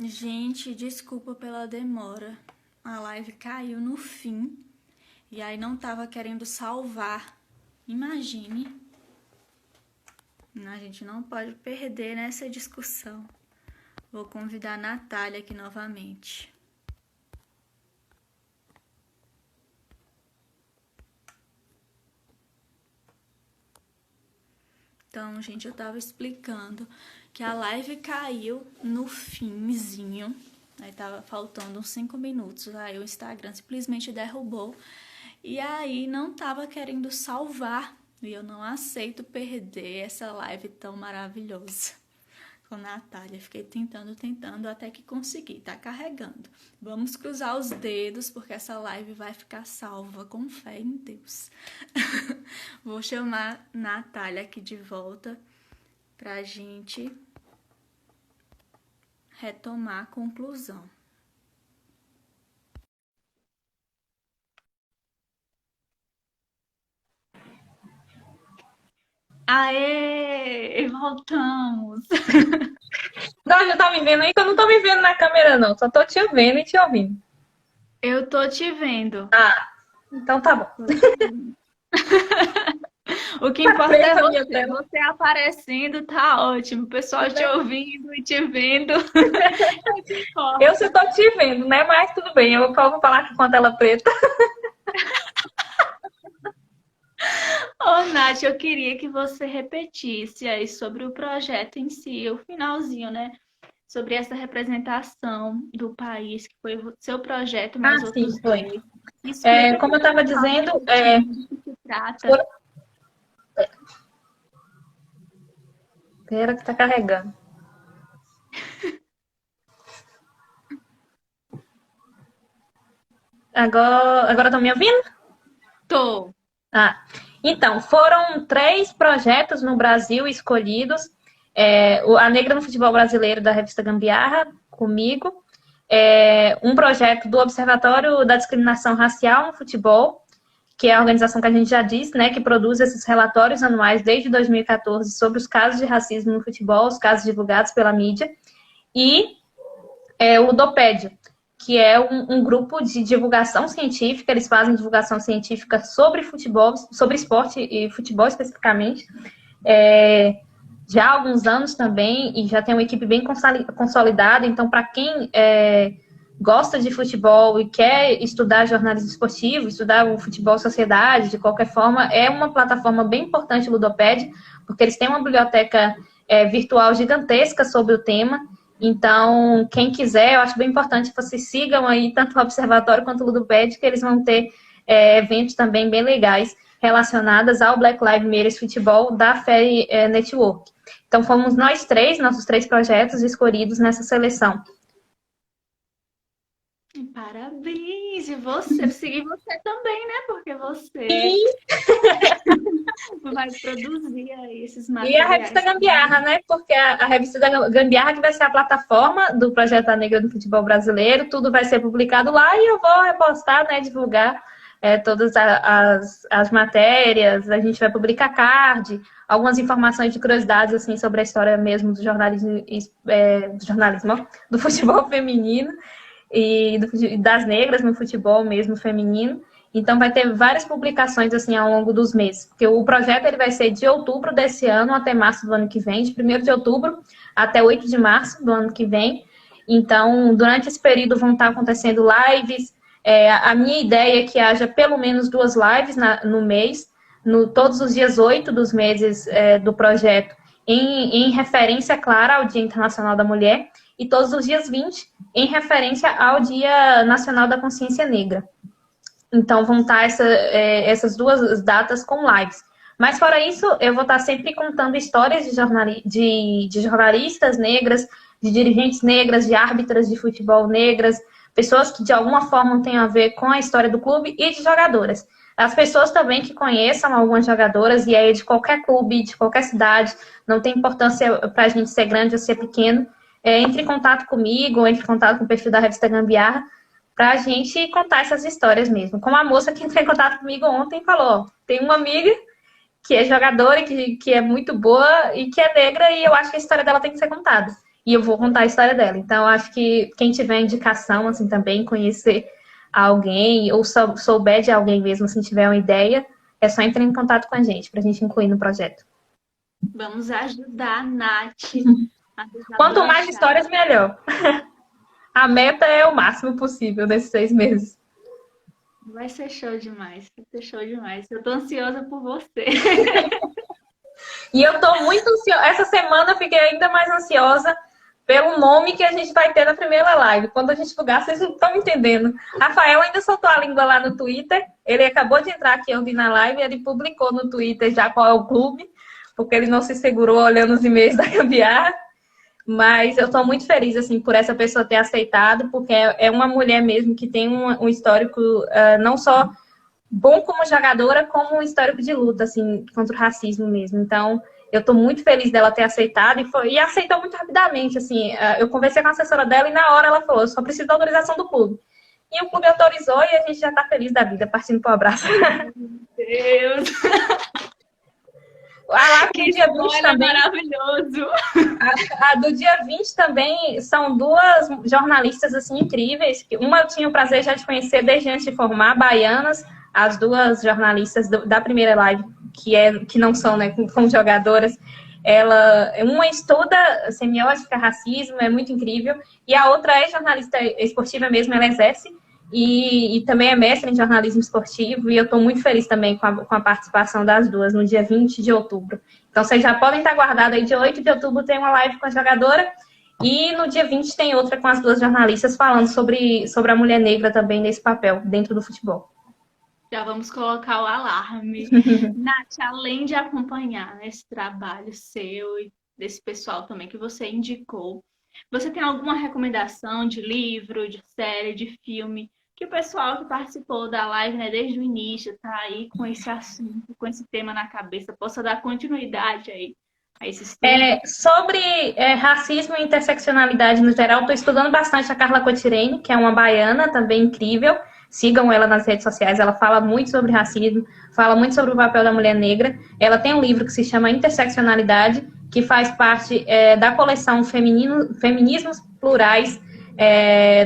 Gente, desculpa pela demora. A live caiu no fim e aí não tava querendo salvar. Imagine. A gente não pode perder nessa discussão. Vou convidar a Natália aqui novamente. Então, gente, eu tava explicando que a live caiu no finzinho. Aí tava faltando uns 5 minutos. Aí o Instagram simplesmente derrubou. E aí não tava querendo salvar. E eu não aceito perder essa live tão maravilhosa com a Natália. Fiquei tentando até que consegui. Tá carregando. Vamos cruzar os dedos porque essa live vai ficar salva. Com fé em Deus. Vou chamar a Natália aqui de volta pra gente retomar a conclusão. Aê! Voltamos! Não, já tá me vendo aí que eu não tô me vendo na câmera, não. Só tô te vendo e te ouvindo. Eu tô te vendo. Então tá bom. O que Tá importa é preta a minha você. tela. Você aparecendo, tá ótimo. O pessoal te ouvindo e te vendo. É o que Eu importa. só tô te vendo, né? Mas tudo bem, eu vou falar aqui com a tela preta. Ô, Nath, eu queria que você repetisse aí sobre o projeto em si, o finalzinho, né? Sobre essa representação do país, que foi o seu projeto, mais Sim, outros foi. dois. Explica Como pro eu tava pessoal dizendo, direitinho do que se trata. foram... Pera que tá carregando. Agora estão me ouvindo? Tô. Então, foram 3 projetos no Brasil escolhidos. A Negra no Futebol Brasileiro, da revista Gambiarra, comigo. Um projeto do Observatório da Discriminação Racial no Futebol, que é a organização que a gente já disse, né, que produz esses relatórios anuais desde 2014 sobre os casos de racismo no futebol, os casos divulgados pela mídia. E o Dopédio, que é um grupo de divulgação científica, eles fazem divulgação científica sobre futebol, sobre esporte e futebol especificamente, já há alguns anos também, e já tem uma equipe bem consolidada, então para quem gosta de futebol e quer estudar jornalismo esportivo, estudar o futebol sociedade, de qualquer forma, é uma plataforma bem importante o Ludoped, porque eles têm uma biblioteca virtual gigantesca sobre o tema. Então, quem quiser, eu acho bem importante que vocês sigam aí tanto o Observatório quanto o Ludoped, que eles vão ter eventos também bem legais relacionados ao Black Lives Matter Futebol da Ferry Network. Então, fomos nossos 3 projetos escolhidos nessa seleção. Parabéns! E você, seguir você também, né? Porque você E vai produzir aí esses E a revista materiais Gambiarra, também. né? Porque a revista da Gambiarra que vai ser a plataforma do Projeto A Negra do Futebol Brasileiro, tudo vai ser publicado lá e eu vou repostar, né? Divulgar todas as matérias, a gente vai publicar card, algumas informações de curiosidades assim sobre a história mesmo do jornalismo, do futebol feminino e das negras no futebol mesmo feminino. Então, vai ter várias publicações assim ao longo dos meses, porque o projeto ele vai ser de outubro desse ano até março do ano que vem, de 1º de outubro até 8 de março do ano que vem. Então, durante esse período vão estar acontecendo lives. A minha ideia é que haja pelo menos 2 lives no mês, todos os dias 8 dos meses do projeto, em referência, clara, ao Dia Internacional da Mulher, e todos os dias 20 em referência ao Dia Nacional da Consciência Negra. Então, vão estar essas 2 datas com lives. Mas, fora isso, eu vou estar sempre contando histórias de jornalistas negras, de dirigentes negras, de árbitras de futebol negras, pessoas que, de alguma forma, têm a ver com a história do clube e de jogadoras. As pessoas também que conheçam algumas jogadoras, e aí de qualquer clube, de qualquer cidade, não tem importância para a gente ser grande ou ser pequeno, entre em contato comigo, entre em contato com o perfil da revista Gambiarra, para a gente contar essas histórias mesmo. Como a moça que entrou em contato comigo ontem falou, tem uma amiga que é jogadora, que é muito boa e que é negra, e eu acho que a história dela tem que ser contada. e eu vou contar a história dela. Então, acho que quem tiver indicação, assim, também, conhecer alguém, ou souber de alguém mesmo, assim, tiver uma ideia, é só entrar em contato com a gente, pra gente incluir no projeto. Vamos ajudar a Nath. Quanto mais histórias, melhor. A meta é o máximo possível nesses 6 meses. Vai ser show demais. Vai ser show demais. Eu tô ansiosa por você. E eu tô muito ansiosa. Essa semana eu fiquei ainda mais ansiosa pelo nome que a gente vai ter na primeira live. Quando a gente divulgar, vocês não estão entendendo. Rafael ainda soltou a língua lá no Twitter. Ele acabou de entrar aqui, eu vi na live, ele publicou no Twitter já qual é o clube, porque ele não se segurou olhando os e-mails da Gambiarra. Mas eu estou muito feliz, assim, por essa pessoa ter aceitado, porque é uma mulher mesmo que tem um histórico não só bom como jogadora, como um histórico de luta, assim, contra o racismo mesmo. Então, eu estou muito feliz dela ter aceitado e aceitou muito rapidamente, assim. Eu conversei com a assessora dela e na hora ela falou, só preciso da autorização do clube. E o clube autorizou e a gente já está feliz da vida, partindo para o abraço. Meu Deus! A do dia 20 também, maravilhoso! A do dia 20 também são 2 jornalistas assim, incríveis. Uma eu tinha o prazer já de conhecer desde antes de formar, baianas, as 2 jornalistas da primeira live, que não são, né, como jogadoras. Uma estuda semiótica, racismo, é muito incrível, e a outra é jornalista esportiva mesmo, ela exerce, e também é mestre em jornalismo esportivo, e eu estou muito feliz também com a participação das 2 no dia 20 de outubro. Então, vocês já podem estar guardados aí, dia 8 de outubro tem uma live com a jogadora, e no dia 20 tem outra com as 2 jornalistas falando sobre a mulher negra também nesse papel, dentro do futebol. Já vamos colocar o alarme. Nath, além de acompanhar esse trabalho seu e desse pessoal também que você indicou, você tem alguma recomendação de livro, de série, de filme, que o pessoal que participou da live, né, desde o início, tá aí com esse assunto, com esse tema na cabeça, possa dar continuidade aí a esses temas? Sobre racismo e interseccionalidade no geral, estou estudando bastante a Carla Cotirene, que é uma baiana também incrível. Sigam ela nas redes sociais, ela fala muito sobre racismo, fala muito sobre o papel da mulher negra. Ela tem um livro que se chama Interseccionalidade, que faz parte da coleção Feminismos Plurais,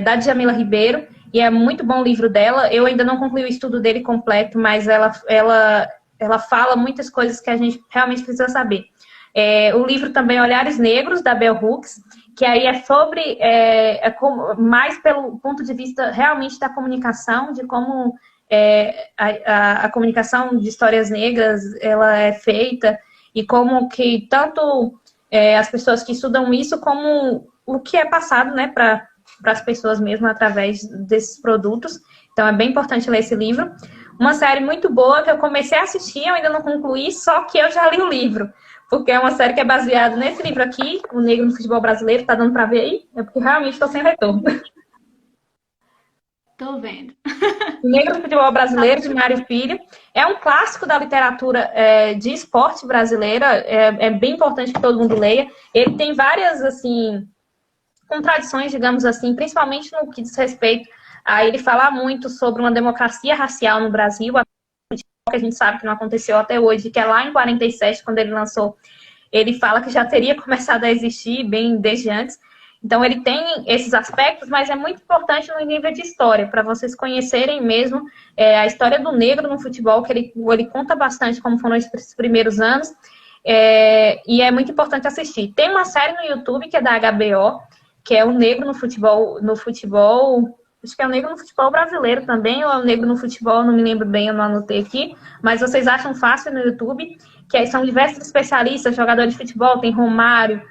da Djamila Ribeiro, e é muito bom o livro dela. Eu ainda não concluí o estudo dele completo, mas ela fala muitas coisas que a gente realmente precisa saber. O livro também Olhares Negros, da Bell Hooks, que aí é sobre, mais pelo ponto de vista realmente da comunicação, de como a comunicação de histórias negras ela é feita, e como que tanto as pessoas que estudam isso, como o que é passado, né, para as pessoas mesmo através desses produtos. Então é bem importante ler esse livro. Uma série muito boa que eu comecei a assistir, eu ainda não concluí, só que eu já li o livro. Porque é uma série que é baseada nesse livro aqui, O Negro no Futebol Brasileiro. Tá dando pra ver aí? É porque realmente estou sem retorno. Tô vendo. O Negro no Futebol Brasileiro, de Mário Filho. É um clássico da literatura de esporte brasileira. É bem importante que todo mundo leia. Ele tem várias, assim, contradições, digamos assim, principalmente no que diz respeito a ele falar muito sobre uma democracia racial no Brasil, que a gente sabe que não aconteceu até hoje, que é lá em 47, quando ele lançou, ele fala que já teria começado a existir bem desde antes. Então ele tem esses aspectos, mas é muito importante no nível de história, para vocês conhecerem mesmo a história do negro no futebol, que ele conta bastante como foram esses primeiros anos, e é muito importante assistir. Tem uma série no YouTube que é da HBO, que é o Negro no Futebol, acho que é o Negro no Futebol Brasileiro também, ou é o Negro no Futebol, não me lembro bem, eu não anotei aqui, mas vocês acham fácil no YouTube, que aí são diversos especialistas, jogadores de futebol, tem Romário,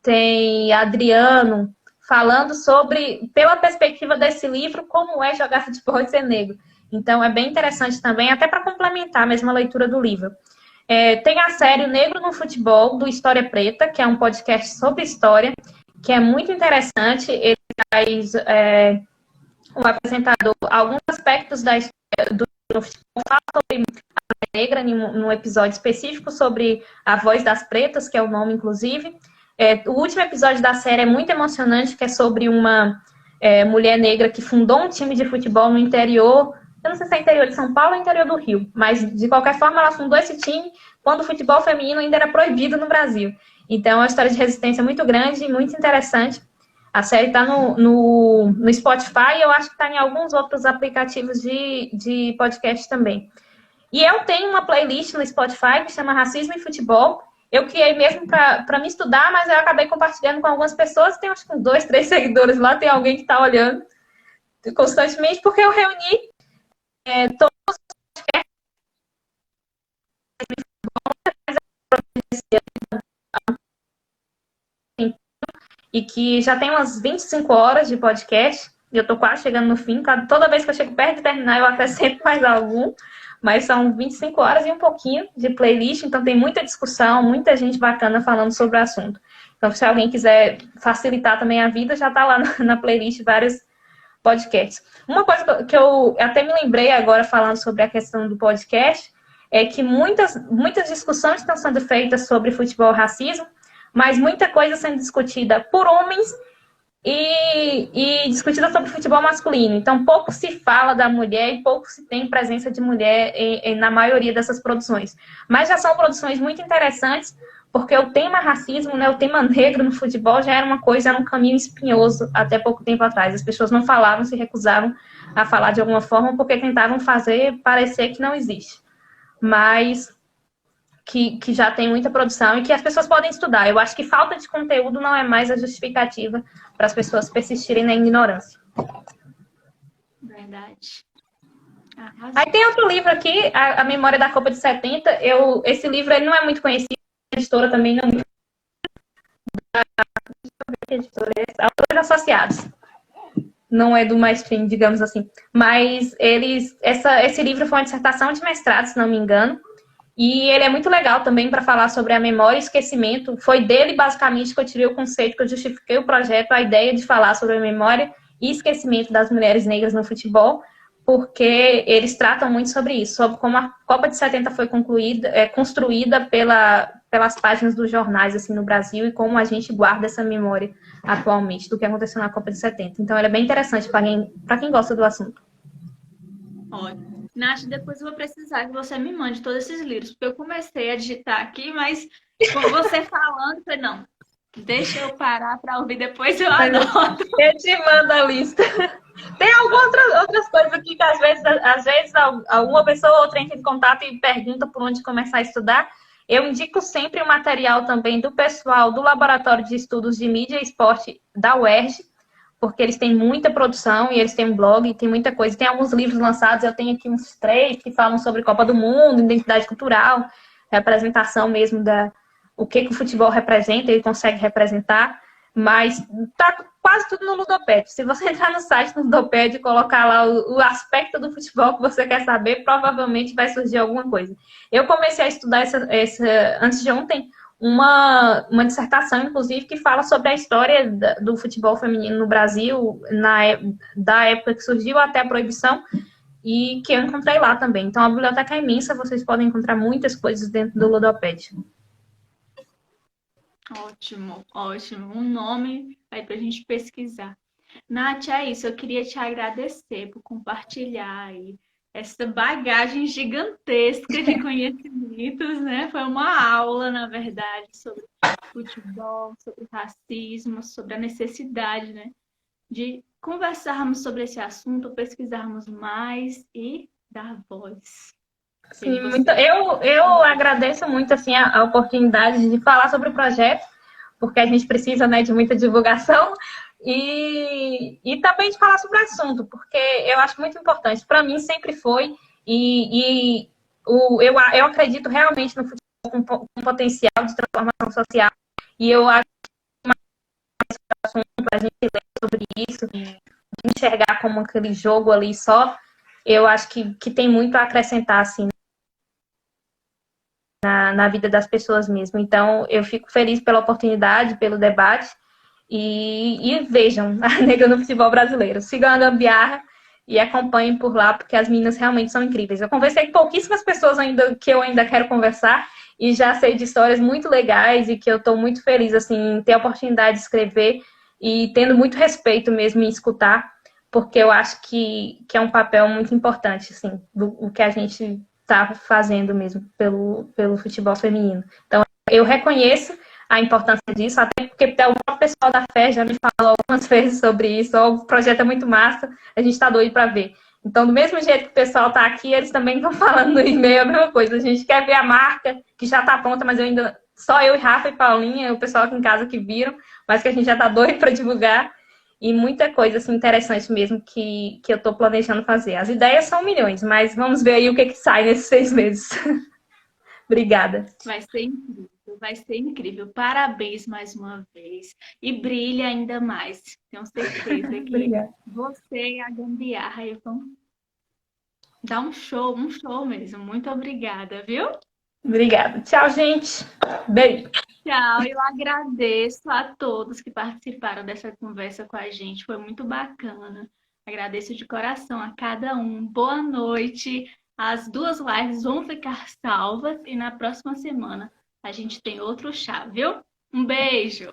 tem Adriano, falando sobre, pela perspectiva desse livro, como é jogar futebol e ser negro. Então é bem interessante também, até para complementar mesmo a leitura do livro. Tem a série Negro no Futebol, do História Preta, que é um podcast sobre história, que é muito interessante. Ele traz o apresentador alguns aspectos da história do futebol, fala sobre a negra num episódio específico sobre a Voz das Pretas, que é o nome, inclusive. O último episódio da série é muito emocionante, que é sobre uma mulher negra que fundou um time de futebol no interior, eu não sei se é interior de São Paulo ou interior do Rio, mas de qualquer forma ela fundou esse time quando o futebol feminino ainda era proibido no Brasil. Então, é uma história de resistência muito grande e muito interessante. A série está no Spotify e eu acho que está em alguns outros aplicativos de podcast também. E eu tenho uma playlist no Spotify que chama Racismo e Futebol. Eu criei mesmo para me estudar, mas eu acabei compartilhando com algumas pessoas. Tem acho que uns 2, 3 seguidores lá, tem alguém que está olhando constantemente, porque eu reuni todos os e que já tem umas 25 horas de podcast, e eu tô quase chegando no fim. Toda vez que eu chego perto de terminar, eu acrescento mais algum, mas são 25 horas e um pouquinho de playlist, então tem muita discussão, muita gente bacana falando sobre o assunto. Então, se alguém quiser facilitar também a vida, já tá lá na playlist vários podcasts. Uma coisa que eu até me lembrei agora falando sobre a questão do podcast é que muitas discussões estão sendo feitas sobre futebol e racismo, mas muita coisa sendo discutida por homens e discutida sobre futebol masculino. Então, pouco se fala da mulher e pouco se tem presença de mulher na maioria dessas produções. Mas já são produções muito interessantes, porque o tema racismo, né, o tema negro no futebol já era uma coisa, era um caminho espinhoso até pouco tempo atrás. As pessoas não falavam, se recusavam a falar de alguma forma, porque tentavam fazer parecer que não existe. Mas que já tem muita produção e que as pessoas podem estudar. Eu acho que falta de conteúdo não é mais a justificativa para as pessoas persistirem na ignorância. Verdade. Aí tem outro livro aqui, A Memória da Copa de 70. Esse livro ele não é muito conhecido, a editora também não é muito. Autores Associados. Não é do mainstream, digamos assim. Mas esse livro foi uma dissertação de mestrado, se não me engano. E ele é muito legal também para falar sobre a memória e esquecimento. Foi dele, basicamente, que eu tirei o conceito, que eu justifiquei o projeto, a ideia de falar sobre a memória e esquecimento das mulheres negras no futebol, porque eles tratam muito sobre isso, sobre como a Copa de 70 foi construída pelas páginas dos jornais assim, no Brasil e como a gente guarda essa memória atualmente do que aconteceu na Copa de 70. Então, ele é bem interessante para quem gosta do assunto. Ótimo. Nath, depois eu vou precisar que você me mande todos esses livros, porque eu comecei a digitar aqui, mas com você falando, eu falei, não, deixa eu parar para ouvir, depois eu anoto. Eu te mando a lista. Tem algumas outras coisas aqui que às vezes alguma pessoa ou outra entra em contato e pergunta por onde começar a estudar. Eu indico sempre o material também do pessoal do Laboratório de Estudos de Mídia e Esporte da UERJ, porque eles têm muita produção e eles têm um blog, tem muita coisa. Tem alguns livros lançados, eu tenho aqui uns 3 que falam sobre Copa do Mundo, identidade cultural, representação mesmo o que o futebol representa, ele consegue representar, mas tá quase tudo no Ludoped. Se você entrar no site do Ludoped e colocar lá o aspecto do futebol que você quer saber, provavelmente vai surgir alguma coisa. Eu comecei a estudar antes de ontem, uma dissertação, inclusive, que fala sobre a história do futebol feminino no Brasil, da época que surgiu até a proibição, e que eu encontrei lá também. Então, a biblioteca é imensa, vocês podem encontrar muitas coisas dentro do Ludoped. Ótimo, ótimo. Um nome aí para a gente pesquisar. Nath, é isso. Eu queria te agradecer por compartilhar aí essa bagagem gigantesca de conhecimentos, né? Foi uma aula, na verdade, sobre futebol, sobre racismo, sobre a necessidade, né, de conversarmos sobre esse assunto, pesquisarmos mais e dar voz. Sim, eu agradeço muito assim, a oportunidade de falar sobre o projeto, porque a gente precisa, né, de muita divulgação e também de falar sobre o assunto, porque eu acho muito importante. Para mim sempre foi, eu acredito realmente no futebol com potencial de transformação social, e eu acho que mais assunto, a gente ler sobre isso, de enxergar como aquele jogo ali só, eu acho que tem muito a acrescentar, assim, na vida das pessoas mesmo. Então, eu fico feliz pela oportunidade, pelo debate, e vejam a Negra no Futebol Brasileiro. Sigam a Gambiarra e acompanhem por lá, porque as meninas realmente são incríveis. Eu conversei com pouquíssimas pessoas que eu ainda quero conversar, e já sei de histórias muito legais, e que eu estou muito feliz, assim, em ter a oportunidade de escrever, e tendo muito respeito mesmo em escutar, porque eu acho que é um papel muito importante, assim, o que a gente está fazendo mesmo pelo futebol feminino. Então, eu reconheço a importância disso, até porque o próprio pessoal da fé já me falou algumas vezes sobre isso, ó, o projeto é muito massa, a gente está doido para ver. Então, do mesmo jeito que o pessoal está aqui, eles também estão falando no e-mail a mesma coisa. A gente quer ver a marca, que já está pronta, mas eu ainda. Só eu, Rafa e Paulinha, o pessoal aqui em casa que viram, mas que a gente já está doido para divulgar. E muita coisa assim, interessante mesmo que eu estou planejando fazer. As ideias são milhões, mas vamos ver aí o que sai nesses 6 meses. Obrigada. Vai ser incrível, vai ser incrível. Parabéns mais uma vez. E brilha ainda mais. Tenho certeza que Obrigada. você e a Gambiarra aí vão dar um show mesmo. Muito obrigada, viu? Obrigada. Tchau, gente. Beijo. Tchau, eu agradeço a todos que participaram dessa conversa com a gente, foi muito bacana. Agradeço de coração a cada um. Boa noite. As 2 lives vão ficar salvas e na próxima semana a gente tem outro chá, viu? Um beijo!